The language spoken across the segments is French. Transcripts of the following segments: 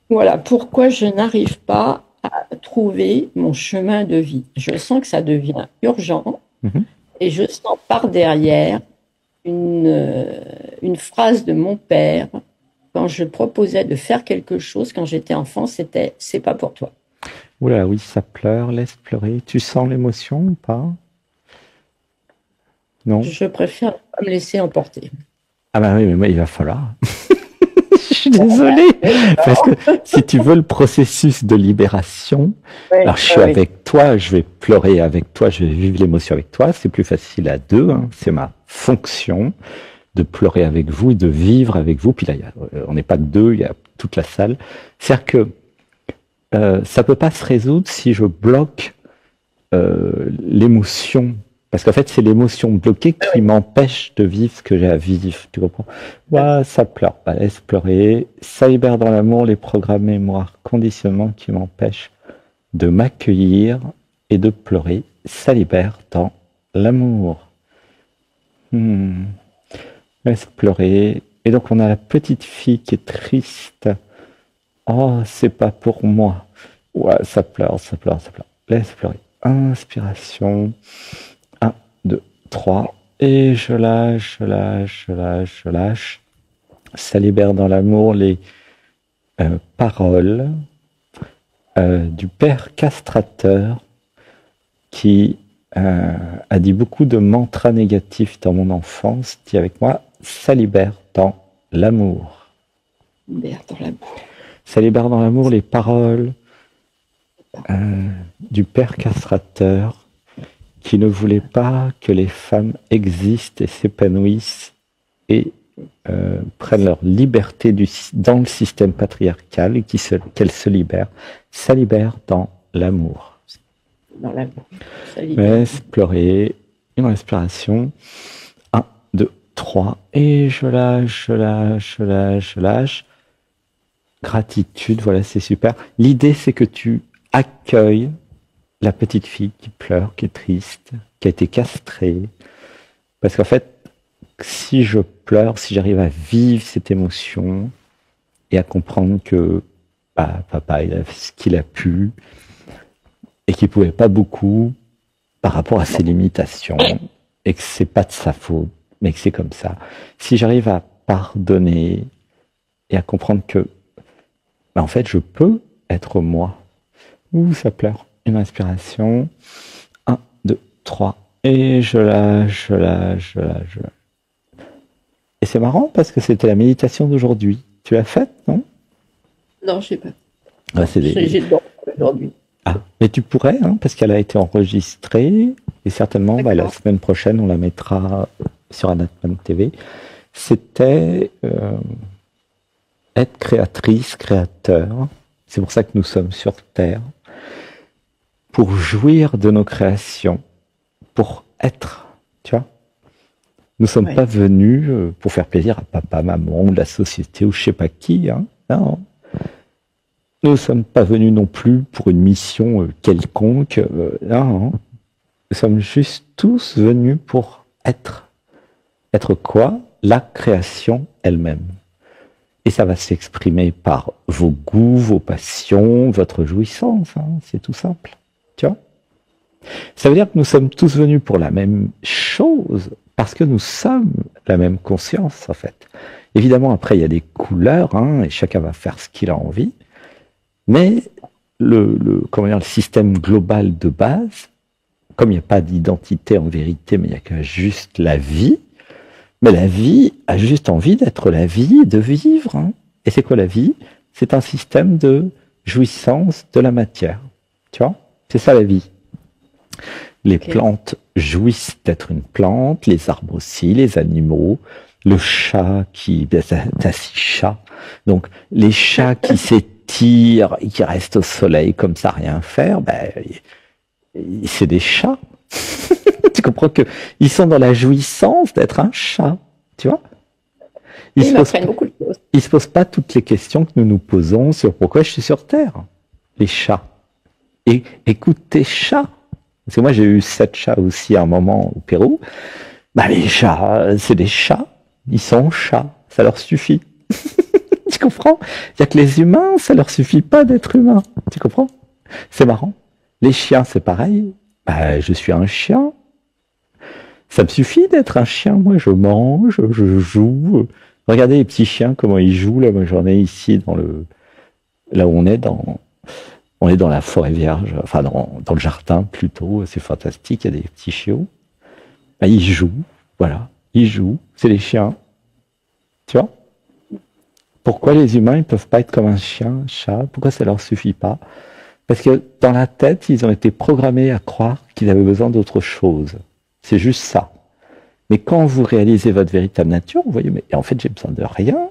Voilà pourquoi je n'arrive pas à trouver mon chemin de vie. Je sens que ça devient urgent Mhm. et je sens par derrière une phrase de mon père quand je proposais de faire quelque chose quand j'étais enfant, c'était c'est pas pour toi. Oula, oui, ça pleure, laisse pleurer. Tu sens l'émotion ou pas? Non? Je préfère ne pas me laisser emporter. Ah bah oui, mais moi, il va falloir. Je suis désolé, parce que si tu veux le processus de libération, Oui, alors je suis oui, avec toi, je vais pleurer avec toi, je vais vivre l'émotion avec toi, c'est plus facile à deux, hein. C'est ma fonction de pleurer avec vous et de vivre avec vous. Puis là, on n'est pas que deux, il y a toute la salle. C'est-à-dire que ça peut pas se résoudre si je bloque l'émotion. Parce qu'en fait, c'est l'émotion bloquée qui m'empêche de vivre ce que j'ai à vivre. Tu comprends? Ouais, ça pleure. Bah, laisse pleurer. Ça libère dans l'amour les programmes mémoire, conditionnements qui m'empêchent de m'accueillir et de pleurer. Ça libère dans l'amour. Hmm. Laisse pleurer. Et donc, on a la petite fille qui est triste. Oh, c'est pas pour moi. Ouais, ça pleure, ça pleure, ça pleure. Laisse pleurer. Inspiration. Un, 2, 3. Et je lâche, je lâche, je lâche, je lâche. Ça libère dans l'amour les paroles du père castrateur qui a dit beaucoup de mantras négatifs dans mon enfance. Dis avec moi, ça libère dans l'amour. dans la Ça libère dans l'amour les paroles du père castrateur qui ne voulait pas que les femmes existent et s'épanouissent et prennent leur liberté dans le système patriarcal et qu'elles se libèrent. Ça libère dans l'amour. dans la ça libère. Laisse pleurer. Une respiration. 1, 2, 3. Et je lâche, je lâche, je lâche, je lâche. Gratitude, voilà, c'est super. L'idée, c'est que tu accueilles la petite fille qui pleure, qui est triste, qui a été castrée. Parce qu'en fait, si je pleure, si j'arrive à vivre cette émotion et à comprendre que bah, papa, il a fait ce qu'il a pu et qu'il pouvait pas beaucoup par rapport à ses limitations et que c'est pas de sa faute, mais que c'est comme ça. Si j'arrive à pardonner et à comprendre que bah, en fait, je peux être moi. Ouh, ça pleure. Une inspiration. 1, 2, 3. Et je lâche, je lâche, je lâche, je lâche. Et c'est marrant parce que c'était la méditation d'aujourd'hui. Tu l'as faite, non? Non, je sais pas. Ah, c'est J'ai le droit aujourd'hui. Ah, mais tu pourrais, hein, parce qu'elle a été enregistrée et certainement bah, la semaine prochaine on la mettra sur Anatman TV. C'était être créatrice, créateur. C'est pour ça que nous sommes sur Terre. Pour jouir de nos créations, pour être, tu vois. Nous ne sommes pas venus pour faire plaisir à papa, maman, ou la société, ou je sais pas qui. Hein. Non. Nous ne sommes pas venus non plus pour une mission quelconque. Non. Nous sommes juste tous venus pour être. Être quoi? La création elle-même. Et ça va s'exprimer par vos goûts, vos passions, votre jouissance. Hein. C'est tout simple. Tu vois? Ça veut dire que nous sommes tous venus pour la même chose, parce que nous sommes la même conscience, en fait. Évidemment, après, il y a des couleurs, hein, et chacun va faire ce qu'il a envie, mais comment dire, le système global de base, comme il n'y a pas d'identité en vérité, mais il n'y a que juste la vie, mais la vie a juste envie d'être la vie, de vivre. Hein. Et c'est quoi la vie? C'est un système de jouissance de la matière. Tu vois? C'est ça la vie. Les plantes jouissent d'être une plante, les arbres aussi, les animaux, le chat qui... T'as 6 chats. Donc, les chats qui s'étirent et qui restent au soleil comme ça, rien faire, ben, c'est des chats. Tu comprends que ils sont dans la jouissance d'être un chat, tu vois? Ils se posent pas toutes les questions que nous nous posons sur pourquoi je suis sur Terre. Les chats. Et écoute tes chats. Parce que moi, j'ai eu 7 chats aussi à un moment au Pérou. Bah, les chats, c'est des chats. Ils sont chats. Ça leur suffit. Tu Tu comprends? Il y a que les humains, ça leur suffit pas d'être humains. Tu comprends? C'est marrant. Les chiens, c'est pareil. Bah, je suis un chien. Ça me suffit d'être un chien. Moi, je mange, je joue. Regardez les petits chiens, comment ils jouent. Là, moi, j'en ai ici là où on est dans la forêt vierge, enfin, dans le jardin, plutôt. C'est fantastique. Il y a des petits chiots. Bah, ils jouent. Voilà. Ils jouent. C'est les chiens. Tu vois? Pourquoi les humains, ils peuvent pas être comme un chien, un chat? Pourquoi ça leur suffit pas? Parce que dans la tête, ils ont été programmés à croire qu'ils avaient besoin d'autre chose. C'est juste ça. Mais quand vous réalisez votre véritable nature, vous voyez, mais en fait, j'ai besoin de rien.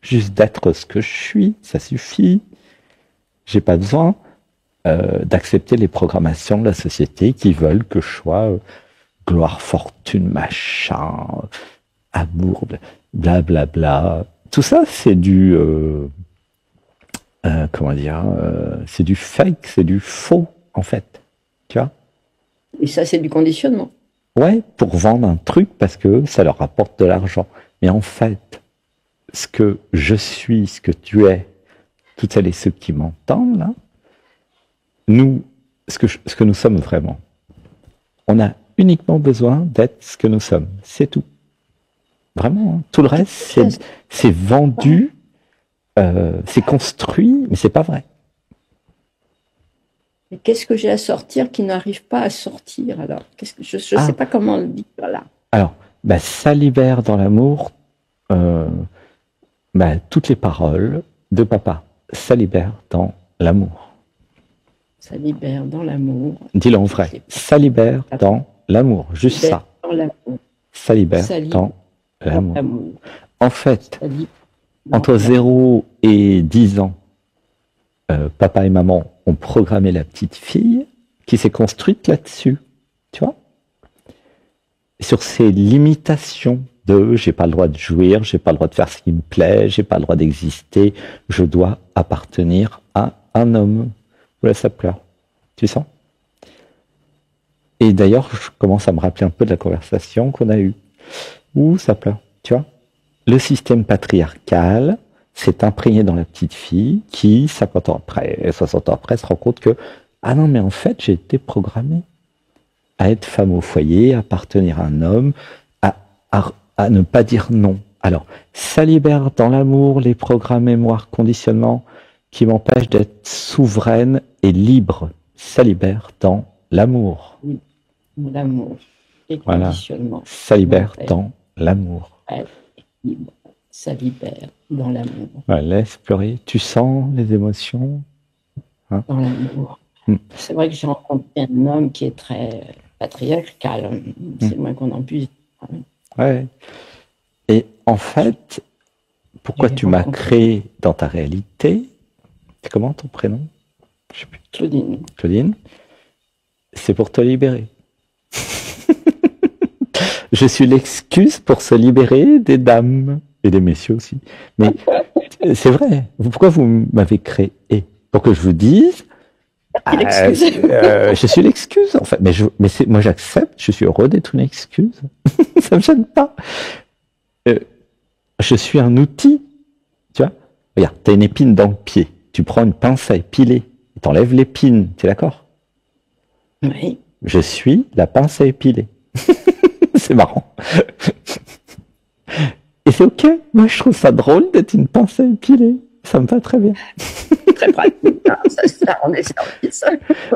Juste d'être ce que je suis, ça suffit. J'ai pas besoin d'accepter les programmations de la société qui veulent que je sois gloire, fortune, machin, amour, blablabla. Bla, bla. Tout ça, c'est du... comment dire, c'est du fake, c'est du faux, en fait. Tu vois? Et ça, c'est du conditionnement. Ouais, pour vendre un truc parce que ça leur rapporte de l'argent. Mais en fait, ce que je suis, ce que tu es, toutes celles et ceux qui m'entendent, là, nous, ce que nous sommes vraiment, on a uniquement besoin d'être ce que nous sommes. C'est tout. Vraiment. Hein. Tout le reste, c'est vendu. C'est construit, mais c'est pas vrai. Mais qu'est-ce que j'ai à sortir qui n'arrive pas à sortir alors? Je ne sais pas comment le dire là. Alors, bah, ça libère dans l'amour toutes les paroles de papa. Ça libère dans l'amour. Ça libère dans l'amour. Dis-le en vrai. Ça libère dans l'amour. Juste ça. Dans l'amour. Ça libère dans l'amour. En fait, entre 0 et 10 ans, papa et maman ont programmé la petite fille qui s'est construite là-dessus, tu vois, sur ces limitations de j'ai pas le droit de jouir, j'ai pas le droit de faire ce qui me plaît, j'ai pas le droit d'exister, je dois appartenir à un homme. Voilà, ça pleure. Tu sens? Et d'ailleurs, je commence à me rappeler un peu de la conversation qu'on a eue. Où ça pleure, tu vois? Le système patriarcal s'est imprégné dans la petite fille qui, 50 ans après, 60 ans après, se rend compte que ah non, mais en fait, j'ai été programmée à être femme au foyer, à appartenir à un homme, à ne pas dire non. Alors, ça libère dans l'amour les programmes mémoire conditionnement qui m'empêchent d'être souveraine et libre. Ça libère dans l'amour. L'amour. Les voilà. conditionnements. Ça libère dans l'amour. Ça libère dans l'amour. Ouais, laisse pleurer. Tu sens les émotions? Hein? Dans l'amour. C'est vrai que j'ai rencontré un homme qui est très patriarcal. C'est le moins qu'on en puisse dire. Ouais. Et en fait, pourquoi tu m'as créé dans ta réalité? C'est comment ton prénom? Je sais plus. Claudine. Claudine. C'est pour te libérer. Je suis l'excuse pour se libérer des dames et des messieurs aussi. Mais c'est vrai. Pourquoi vous m'avez créé? Pour que je vous dise, je suis l'excuse en fait. Moi j'accepte. Je suis heureux d'être une excuse. Ça me gêne pas. Je suis un outil. Tu vois? Regarde, t'as une épine dans le pied. Tu prends une pince à épiler. T'enlèves l'épine. T'es d'accord? Oui. Je suis la pince à épiler. C'est marrant. Et c'est ok. Moi, je trouve ça drôle d'être une pince à épiler. Ça me va très bien. Très pratique. Hein. Ça, on est service.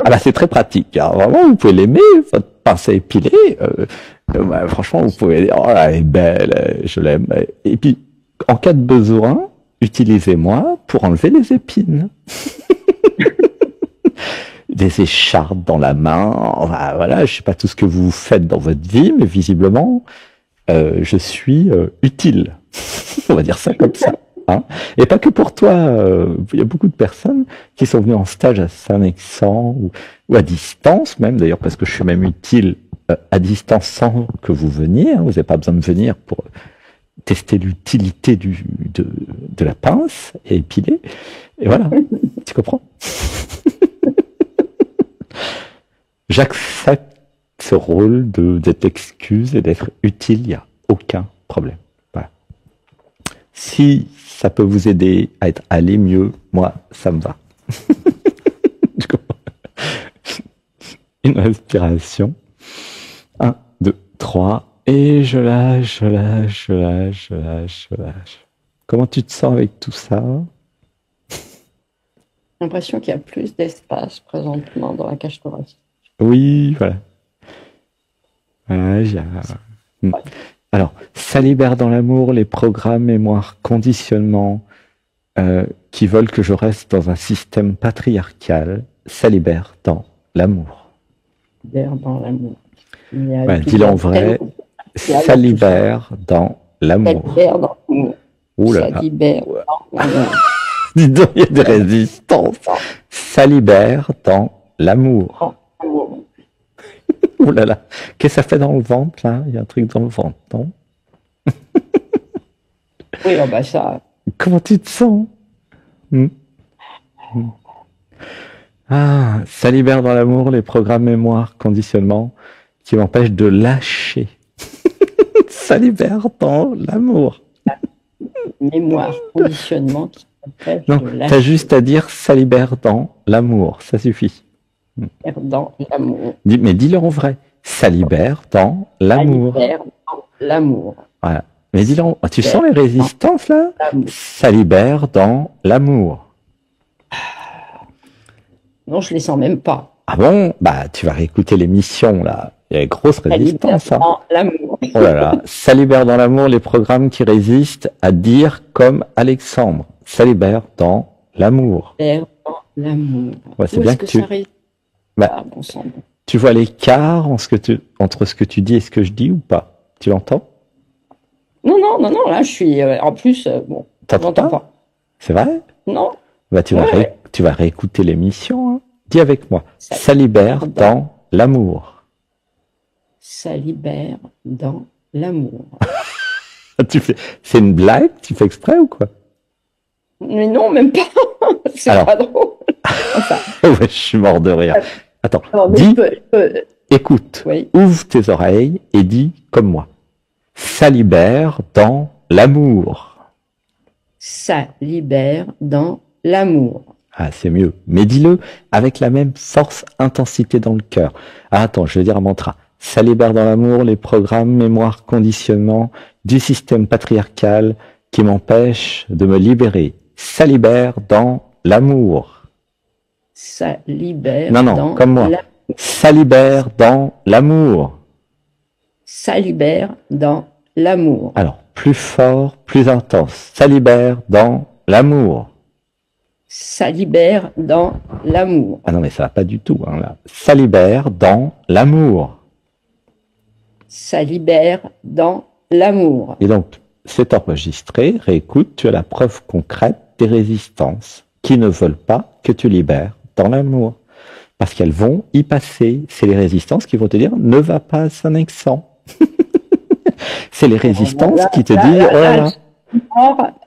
Ah bah, c'est très pratique. Hein. Vraiment, vous pouvez l'aimer, votre pince à épiler. Franchement, vous pouvez dire, oh là, elle est belle, je l'aime. Et puis, en cas de besoin, utilisez-moi pour enlever les épines. Des écharpes dans la main, enfin, voilà, je sais pas tout ce que vous faites dans votre vie, mais visiblement, je suis utile. On va dire ça comme ça. Hein. Et pas que pour toi. Il y a beaucoup de personnes qui sont venues en stage à Saint-Nexan ou à distance même, d'ailleurs, parce que je suis même utile à distance sans que vous veniez. Hein. Vous n'avez pas besoin de venir pour tester l'utilité de la pince et épiler. Et voilà, tu comprends? J'accepte ce rôle d'être excuse et d'être utile, il n'y a aucun problème. Voilà. Si ça peut vous aider à aller mieux, moi, ça me va. Une respiration. 1, 2, 3. Et je lâche, je lâche, je lâche, je lâche, je lâche. Comment tu te sens avec tout ça? J'ai l'impression qu'il y a plus d'espace présentement dans la cage thoracique. Oui, voilà. Voilà, alors, ça libère dans l'amour les programmes, mémoire, conditionnement qui veulent que je reste dans un système patriarcal. Ça libère dans l'amour. Dans l'amour. Ouais, dis-le en vrai. Ça libère dans l'amour. Ça libère dans l'amour. Ouh là Ça là. libère dans l'amour. Dis donc, il y a des résistances. Ça libère dans l'amour. Ouh là là. Qu'est-ce que ça fait dans le ventre, là? Il y a un truc dans le ventre, non? Oui, oh bah ça. Comment tu te sens? Ah, ça libère dans l'amour les programmes mémoire, conditionnement qui m'empêchent de lâcher. Ça libère dans l'amour. Mémoire, conditionnement qui m'empêche Non, de lâcher. t'as juste à dire ça libère dans l'amour, ça suffit. Dans l'amour. Mais dis-le en vrai. Ça libère dans l'amour. Ça libère dans l'amour. Voilà. Mais dis-le en... Tu sens les résistances là? Ça libère dans l'amour. Non, je les sens même pas. Ah bon? Bah, tu vas réécouter l'émission là. Il y a une grosse résistance. Ça libère dans l'amour. Oh là là. Ça libère dans l'amour les programmes qui résistent à dire comme Alexandre. Ça libère dans l'amour. Ça libère dans l'amour. Ouais, c'est bien que tu... Bah, bon sang. Tu vois l'écart entre ce que tu dis et ce que je dis ou pas? Tu l'entends? Non, là je suis... en plus, bon, t'entends pas? C'est vrai? Non. Bah, tu vas réécouter l'émission. Hein. Dis avec moi. Ça libère dans l'amour. Ça libère dans l'amour. C'est une blague? Tu fais exprès ou quoi? Mais non, même pas. C'est pas drôle. Enfin. Ouais, je suis mort de rire. Attends, dis, écoute, oui. Ouvre tes oreilles et dis comme moi. Ça libère dans l'amour. Ça libère dans l'amour. Ah, c'est mieux. Mais dis-le avec la même force, intensité dans le cœur. Ah, attends, je vais dire un mantra. Ça libère dans l'amour les programmes, mémoire, conditionnement du système patriarcal qui m'empêche de me libérer. Ça libère dans l'amour. Ça libère non, comme moi. Ça libère dans l'amour. Ça libère dans l'amour. Alors, plus fort, plus intense. Ça libère dans l'amour. Ça libère dans l'amour. Ah non, mais ça va pas du tout, hein, là. Ça libère dans l'amour. Ça libère dans l'amour. Et donc, c'est enregistré, réécoute, tu as la preuve concrète des résistances qui ne veulent pas que tu libères dans l'amour. Parce qu'elles vont y passer. C'est les résistances qui vont te dire, ne va pas à Saint-Nexan. C'est les résistances qui te disent,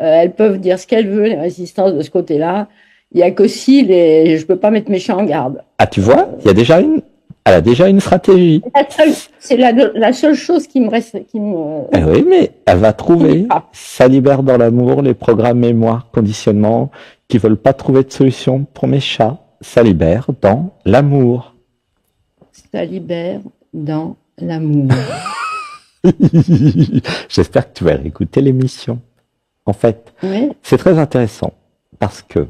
elles peuvent dire ce qu'elles veulent, les résistances de ce côté-là. Il y a qu'aussi je peux pas mettre mes chats en garde. Ah, tu vois, elle a déjà une stratégie. C'est la seule chose qui me reste, Eh oui, mais elle va trouver. Ça libère dans l'amour les programmes mémoire, conditionnement qui veulent pas trouver de solution pour mes chats. Ça libère dans l'amour. Ça libère dans l'amour. J'espère que tu vas réécouter l'émission. En fait, oui. C'est très intéressant parce que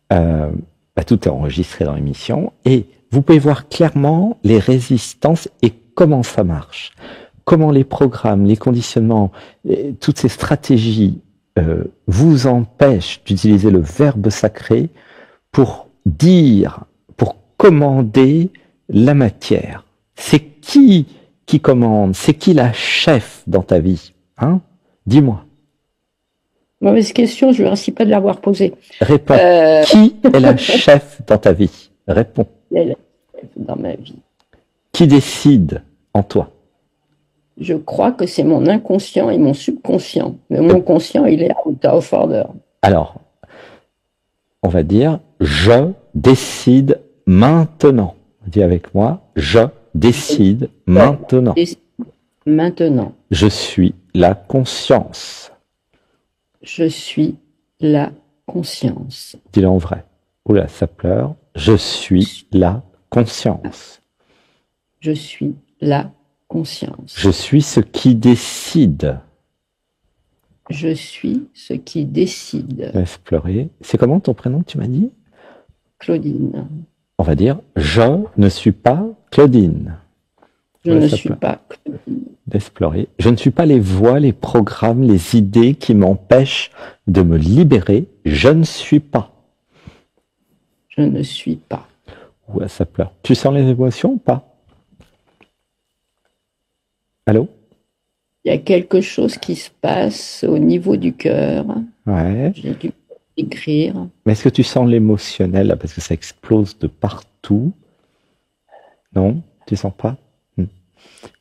tout est enregistré dans l'émission et vous pouvez voir clairement les résistances et comment ça marche. Comment les programmes, les conditionnements, toutes ces stratégies vous empêchent d'utiliser le verbe sacré pour dire, pour commander la matière. C'est qui commande? C'est qui la chef dans ta vie? Hein? Dis-moi. Mauvaise question, je ne remercie pas de l'avoir posée. Réponds. Qui est la chef dans ta vie? Réponds. Elle est la chef dans ma vie. Qui décide en toi? Je crois que c'est mon inconscient et mon subconscient. Mais mon conscient, il est out of order. Alors, on va dire, je décide maintenant. Dis avec moi, je décide maintenant. Maintenant. Je suis la conscience. Je suis la conscience. Dis-le en vrai. Oula, ça pleure. Je suis la conscience. Je suis la conscience. Je suis ce qui décide. Je suis ce qui décide. Laisse pleurer. C'est comment ton prénom que tu m'as dit? Claudine. On va dire, je ne suis pas Claudine. Je ne suis pas Claudine. Laisse pleurer. Je ne suis pas les voix, les programmes, les idées qui m'empêchent de me libérer. Je ne suis pas. Je ne suis pas. Ouais, ça pleure. Tu sens les émotions ou pas? Allô? Il y a quelque chose qui se passe au niveau du cœur. Ouais. J'ai dû écrire. Mais est-ce que tu sens l'émotionnel là, parce que ça explose de partout? Non? Tu sens pas?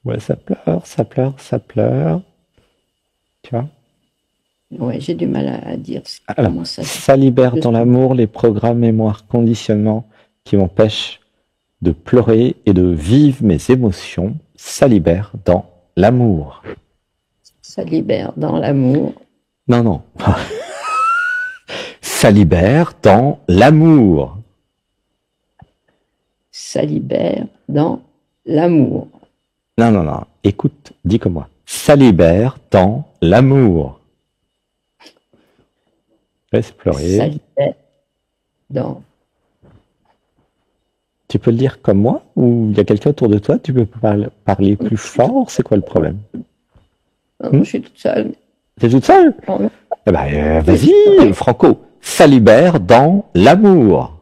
Ouais, ça pleure, ça pleure, ça pleure. Tu vois? Ouais, j'ai du mal à dire Alors, comment ça. ça libère dans l'amour les programmes, mémoires, conditionnements qui m'empêchent de pleurer et de vivre mes émotions. Ça libère dans l'amour. Ça libère dans l'amour. Non, non. Ça libère dans l'amour. Ça libère dans l'amour. Non, non, non. Écoute, dis comme moi. Ça libère dans l'amour. Laisse pleurer. Ça libère dans. Tu peux le dire comme moi ou il y a quelqu'un autour de toi? Tu peux parler plus fort? C'est quoi le problème? Non, je suis toute seule. T'es toute seule? Non. Eh ben, vas-y, Franco. Ça libère dans l'amour.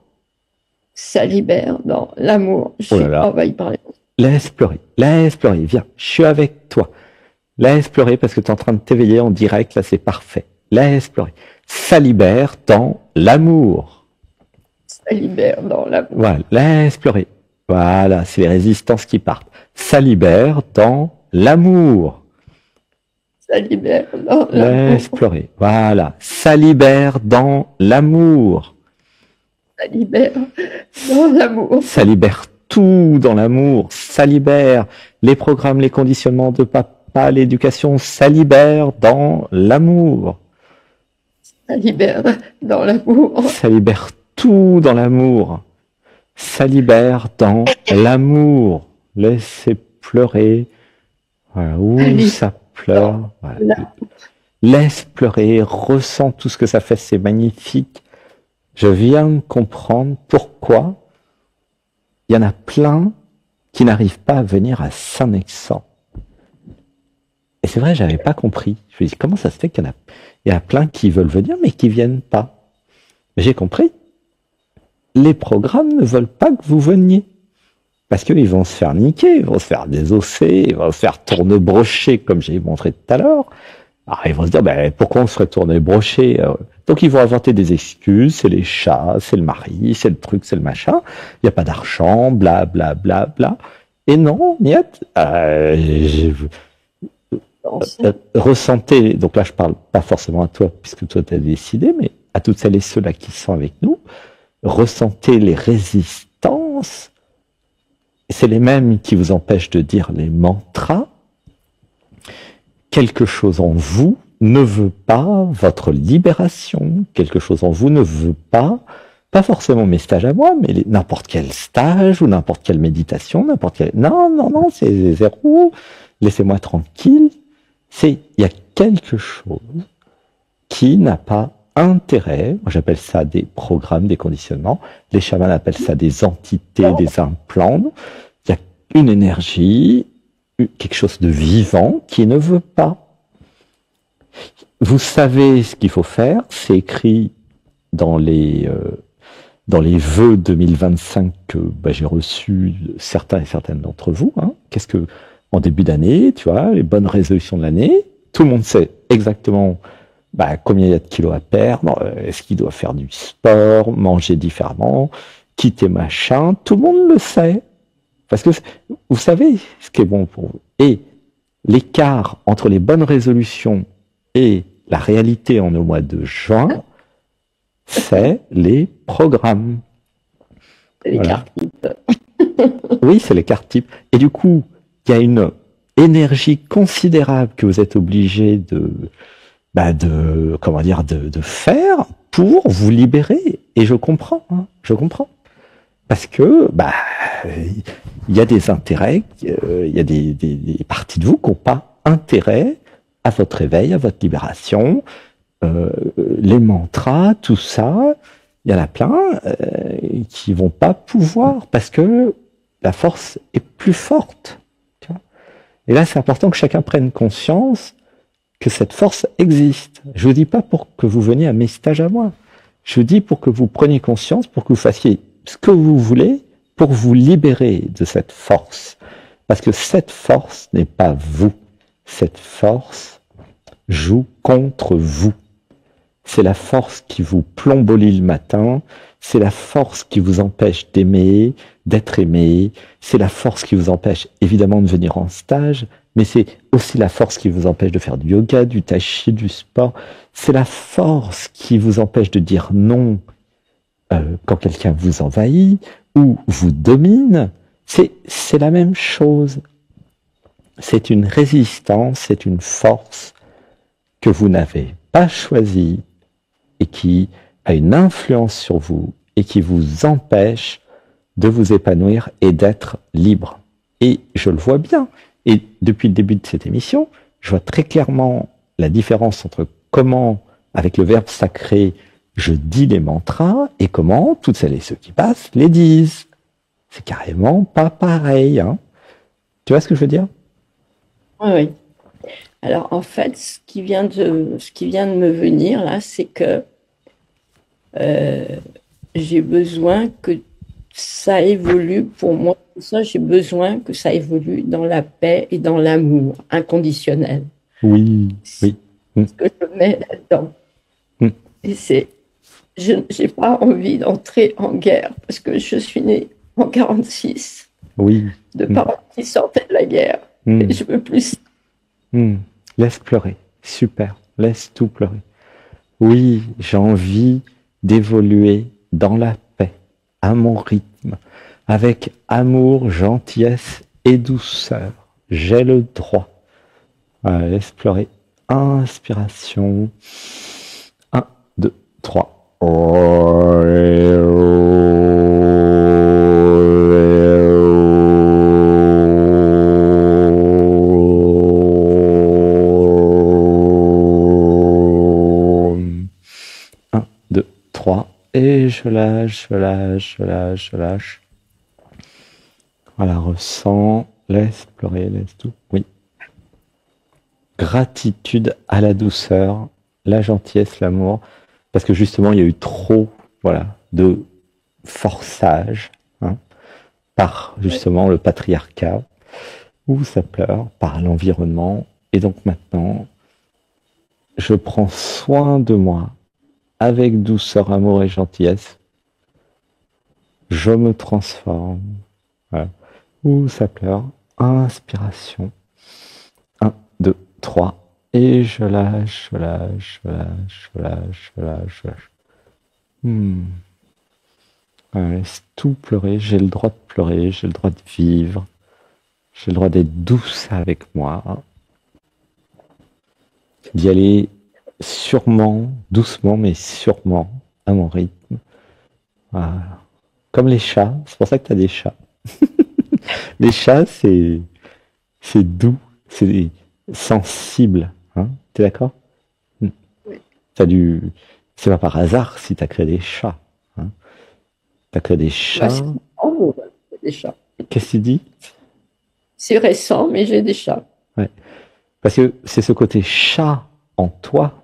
Ça libère dans l'amour. Oh là là. On va y parler. Laisse pleurer, viens, je suis avec toi. Laisse pleurer parce que tu es en train de t'éveiller en direct, là c'est parfait. Laisse pleurer. Ça libère dans l'amour. Ça libère dans l'amour. Voilà, laisse pleurer. Voilà, c'est les résistances qui partent. Ça libère dans l'amour. Ça libère dans l'amour. Laisse pleurer. Voilà, ça libère dans l'amour. Ça libère dans l'amour. Ça libère tout dans l'amour. Ça libère les programmes, les conditionnements de papa, l'éducation. Ça libère dans l'amour. Ça libère dans l'amour. Ça libère tout dans l'amour. Ça libère dans l'amour. Laissez pleurer. Voilà, ouh, ça pleure. Voilà. Laisse pleurer, ressens tout ce que ça fait, c'est magnifique. Je viens de comprendre pourquoi il y en a plein qui n'arrivent pas à venir à Saint-Nexan. Et c'est vrai, j'avais pas compris. Je me dis, comment ça se fait qu'il y a plein qui veulent venir, mais qui viennent pas? Mais j'ai compris. Les programmes ne veulent pas que vous veniez. Parce qu'ils vont se faire niquer, ils vont se faire désosser, ils vont se faire tourner brocher, comme j'ai montré tout à l'heure. Alors, ils vont se dire, ben, pourquoi on se ferait tourner brocher? Donc, ils vont inventer des excuses, c'est les chats, c'est le mari, c'est le truc, c'est le machin. Il n'y a pas d'argent, bla, bla, bla, bla. Et non, niet. Ressentez, donc là, je parle pas forcément à toi, puisque toi, tu as décidé, mais à toutes celles et ceux-là qui sont avec nous, ressentez les résistances. C'est les mêmes qui vous empêchent de dire les mantras. Quelque chose en vous ne veut pas votre libération. Quelque chose en vous ne veut pas forcément mes stages à moi, mais n'importe quel stage ou n'importe quelle méditation, n'importe quel... Non, non, non, c'est zéro. Laissez-moi tranquille. Il y a quelque chose qui n'a pas intérêt. Moi, j'appelle ça des programmes, des conditionnements. Les chamans appellent ça des entités, des implants. Il y a une énergie, quelque chose de vivant qui ne veut pas. Vous savez ce qu'il faut faire, c'est écrit dans les vœux 2025 que j'ai reçus certains et certaines d'entre vous. Hein. Qu'est-ce que, en début d'année, tu vois, les bonnes résolutions de l'année, tout le monde sait exactement combien il y a de kilos à perdre, est-ce qu'il doit faire du sport, manger différemment, quitter machin, tout le monde le sait. Parce que vous savez ce qui est bon pour vous. Et l'écart entre les bonnes résolutions et la réalité en au mois de juin, c'est les programmes. C'est les cartes types. Oui, c'est les cartes types. Et du coup, il y a une énergie considérable que vous êtes obligé de faire pour vous libérer. Et je comprends, hein, je comprends. Parce que, il y a des intérêts, il y a des parties de vous qui n'ont pas intérêt à votre éveil, à votre libération, les mantras, tout ça, il y en a plein qui vont pas pouvoir parce que la force est plus forte. Tu vois. Et là, c'est important que chacun prenne conscience que cette force existe. Je vous dis pas pour que vous veniez à mes stages à moi. Je vous dis pour que vous preniez conscience, pour que vous fassiez ce que vous voulez pour vous libérer de cette force. Parce que cette force n'est pas vous. Cette force joue contre vous. C'est la force qui vous plombe au lit le matin, c'est la force qui vous empêche d'aimer, d'être aimé, c'est la force qui vous empêche évidemment de venir en stage, mais c'est aussi la force qui vous empêche de faire du yoga, du tai chi, du sport. C'est la force qui vous empêche de dire non quand quelqu'un vous envahit ou vous domine. C'est la même chose. C'est une résistance, c'est une force que vous n'avez pas choisie et qui a une influence sur vous et qui vous empêche de vous épanouir et d'être libre. Et je le vois bien. Et depuis le début de cette émission, je vois très clairement la différence entre comment, avec le verbe sacré, je dis les mantras et comment toutes celles et ceux qui passent les disent. C'est carrément pas pareil. Hein. Tu vois ce que je veux dire? Oui, oui. Alors, en fait, ce qui vient de me venir, là, c'est que j'ai besoin que ça évolue pour moi. Pour ça, j'ai besoin que ça évolue dans la paix et dans l'amour inconditionnel. Oui, oui. Ce que je mets là-dedans. Et je n'ai pas envie d'entrer en guerre parce que je suis née en 46. Oui. De parents qui sortaient de la guerre. Et je veux plus. Laisse pleurer. Super. Laisse tout pleurer. Oui, j'ai envie d'évoluer dans la paix, à mon rythme, avec amour, gentillesse et douceur. J'ai le droit. Voilà, laisse pleurer. Inspiration. 1, 2, 3. Et je lâche, je lâche, je lâche, je lâche. Voilà, ressens, laisse pleurer, laisse tout. Oui. Gratitude à la douceur, la gentillesse, l'amour. Parce que justement, il y a eu trop, de forçage, par justement le patriarcat, où ça pleure, par l'environnement. Et donc maintenant, je prends soin de moi. Avec douceur, amour et gentillesse, je me transforme. Voilà. Ouh, ça pleure. Inspiration. 1, 2, 3. Et je lâche, je lâche, je lâche, je lâche, je lâche, je lâche. Laisse tout pleurer. J'ai le droit de pleurer, j'ai le droit de vivre. J'ai le droit d'être douce avec moi. D'y aller sûrement, doucement, mais sûrement, à mon rythme. Voilà. Comme les chats, c'est pour ça que tu as des chats. Les chats, c'est doux, c'est sensible. Hein. T'es d'accord? Oui. C'est pas par hasard si tu as créé des chats. Hein. Tu as créé des chats. Des chats. Qu'est-ce que tu dis? C'est récent, mais j'ai des chats. Ouais. Parce que c'est ce côté chat en toi.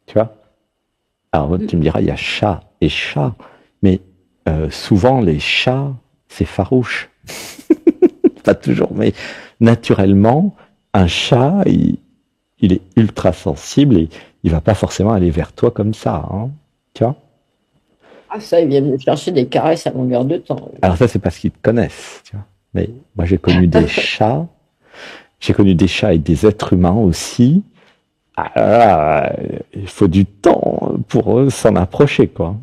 Tu vois? Alors, tu me diras, il y a chat et chat, mais souvent, les chats, c'est farouche. Pas toujours, mais naturellement, un chat, il est ultra sensible et il va pas forcément aller vers toi comme ça. Hein, tu vois? Ah, ça, ils viennent me chercher des caresses à longueur de temps. Alors ça, c'est parce qu'ils te connaissent. Tu vois? Mais moi, j'ai connu des chats. J'ai connu des chats et des êtres humains aussi. Ah, il faut du temps pour eux s'en approcher, quoi.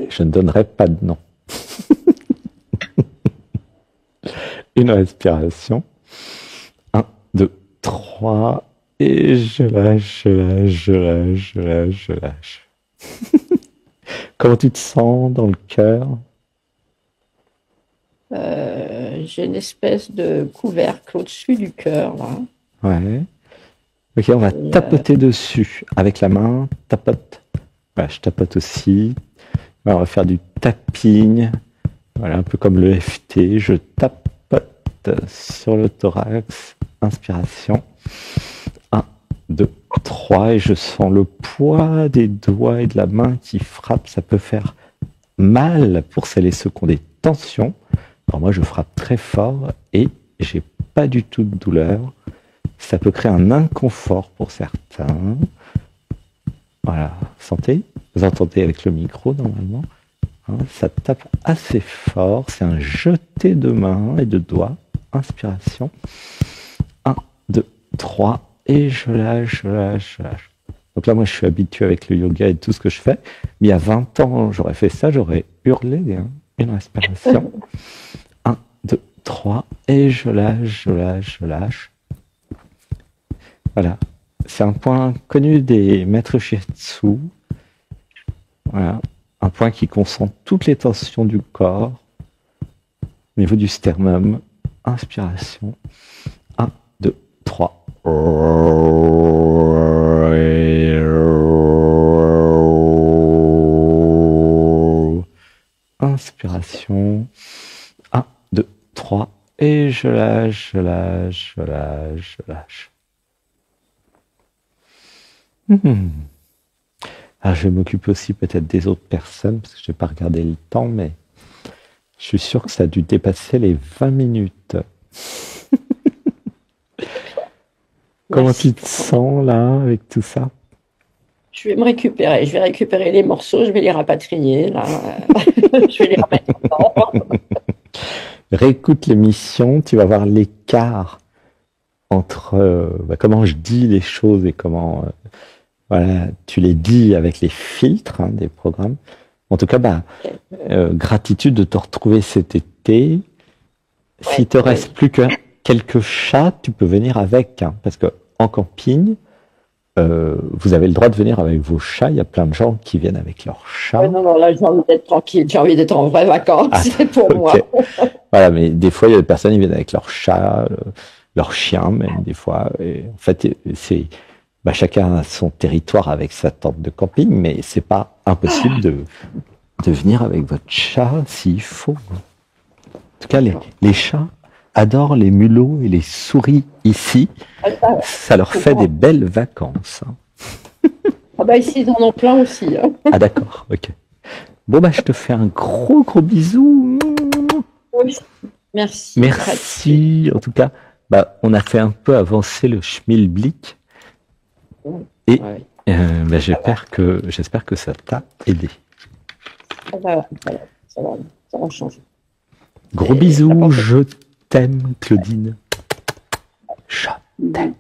Je ne donnerai pas de nom. Une respiration. 1, 2, 3. Et je lâche, je lâche, je lâche, je lâche, je lâche. Comment tu te sens dans le cœur? J'ai une espèce de couvercle au-dessus du cœur, là. Ouais. Ok, on va tapoter dessus. Avec la main, tapote. Voilà, je tapote aussi. Voilà, on va faire du tapping. Voilà, un peu comme le FT. Je tapote sur le thorax. Inspiration. 1, 2, 3. Et je sens le poids des doigts et de la main qui frappe. Ça peut faire mal pour celles et ceux qui ont des tensions. Alors moi, je frappe très fort et j'ai pas du tout de douleur. Ça peut créer un inconfort pour certains. Voilà, sentez, vous entendez avec le micro normalement. Hein, ça tape assez fort, c'est un jeté de mains et de doigts. Inspiration. 1, 2, 3, et je lâche, je lâche, je lâche. Donc là, moi, je suis habitué avec le yoga et tout ce que je fais. Mais il y a 20 ans, j'aurais fait ça, j'aurais hurlé, hein, une respiration. 1, 2, 3, et je lâche, je lâche, je lâche. Voilà. C'est un point connu des maîtres shiatsu. Voilà. Un point qui concentre toutes les tensions du corps. Au niveau du sternum. Inspiration. 1, 2, 3. Inspiration. 1, 2, 3. Et je lâche, je lâche, je lâche, je lâche. Alors, je vais m'occuper aussi peut-être des autres personnes, parce que je n'ai pas regardé le temps, mais je suis sûr que ça a dû dépasser les 20 minutes. Comment tu te sens là, avec tout ça? Je vais me récupérer. Je vais récupérer les morceaux, je vais les rapatrier, là. Je vais les remettre dedans. Réécoute l'émission, tu vas voir l'écart entre comment je dis les choses et comment voilà, tu les dis avec les filtres des programmes. En tout cas, gratitude de te retrouver cet été. S'il te reste plus que quelques chats, tu peux venir avec, parce que en camping, vous avez le droit de venir avec vos chats. Il y a plein de gens qui viennent avec leurs chats. Ouais, non, là, j'ai envie d'être tranquille. J'ai envie d'être en vraies vacances. C'est pour moi. Voilà, mais des fois, il y a des personnes qui viennent avec leurs chats, leurs chiens, même des fois. Et en fait, c'est chacun a son territoire avec sa tente de camping, mais c'est pas impossible de venir avec votre chat s'il faut. En tout cas, les chats adorent les mulots et les souris ici. Ça leur fait des belles vacances. Ici, ils en ont plein aussi. Ah d'accord, ok. Bon, je te fais un gros bisou. Oui. Merci. Merci. En tout cas, on a fait un peu avancer le schmilblick. Et j'espère que ça t'a aidé. Ça va changer. Gros bisous, je t'aime, Claudine. Je t'aime.